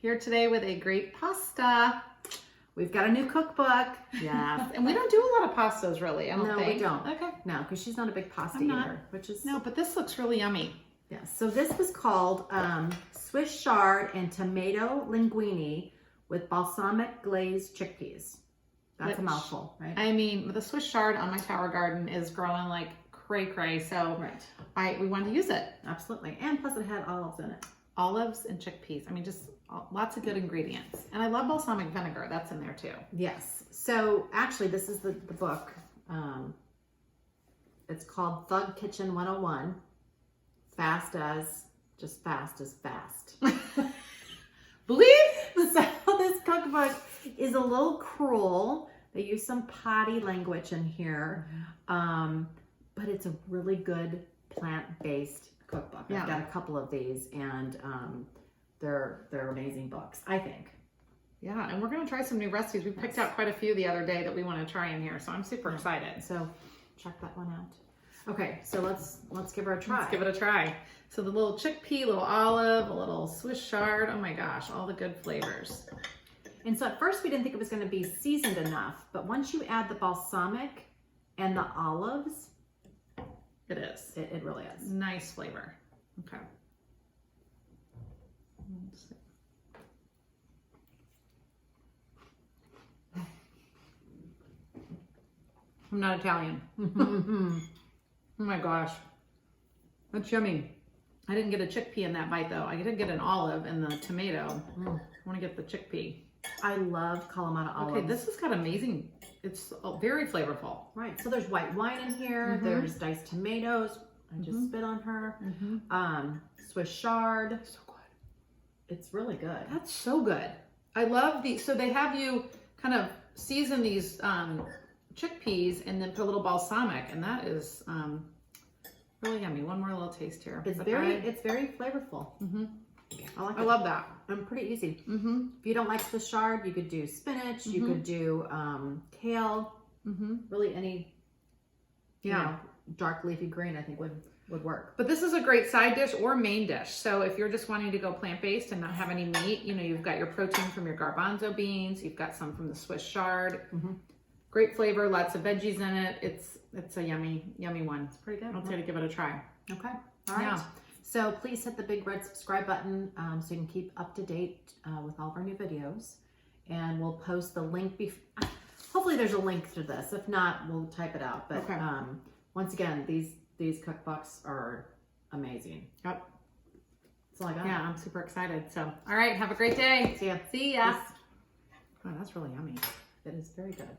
Here today with a great pasta. We've got a new cookbook. Yes, and we don't do a lot of pastas really, I don't think. No, we don't. Okay. No, because she's not a big pasta I'm not. eater, which is... No, but this looks really yummy. Yes, so this was called Swiss Chard and Tomato Linguine with Balsamic-Glazed Chickpeas. That's a mouthful, right? I mean, the Swiss Chard on my tower garden is growing like cray-cray, so we wanted to use it. Absolutely, and plus it had olives in it. Olives and chickpeas. I mean, just lots of good ingredients. And I love balsamic vinegar. That's in there too. Yes. So actually, this is the book. It's called Thug Kitchen 101. Fast as fast. Believe? So this cookbook is a little cruel. They use some potty language in here. But it's a really good plant-based cookbook. Yeah. I've got a couple of these, and they're amazing books, I think. Yeah, and we're going to try some new recipes. We picked out quite a few the other day that we want to try in here, so I'm super excited. So check that one out. Okay, so let's give her a try. Let's give it a try. So the little chickpea, little olive, a little Swiss chard. Oh my gosh, all the good flavors. And so at first we didn't think it was going to be seasoned enough, but once you add the balsamic and the olives, it is. It really is. Nice flavor. Okay. Let's see. I'm not Italian. Oh my gosh. That's yummy. I didn't get a chickpea in that bite though. I did get an olive and the tomato. I want to get the chickpea. I love Kalamata olives. Okay, this has got amazing, it's very flavorful. Right, so there's white wine in here. There's diced tomatoes. I just spit on her. Swiss chard. So good. It's really good. That's so good. I love these. So they have you kind of season these chickpeas and then put a little balsamic, and that is really yummy. One more little taste here. It's very flavorful. I like it. I love that. And pretty easy. If you don't like Swiss chard, you could do spinach. You could do kale. Really any you know, dark leafy green I think would work. But this is a great side dish or main dish. So if you're just wanting to go plant-based and not have any meat, you know, you've got your protein from your garbanzo beans. You've got some from the Swiss chard. Great flavor, lots of veggies in it. It's a yummy, yummy one. It's pretty good. I'll try to give it a try. Okay. All right. Yeah. So please hit the big red subscribe button so you can keep up to date with all of our new videos. And we'll post the link. Hopefully there's a link to this. If not, we'll type it out. But once again, these cookbooks are amazing. Yep. That's all I got. Yeah, I'm super excited. So, all right, have a great day. See ya. See ya. Oh, that's really yummy. It is very good.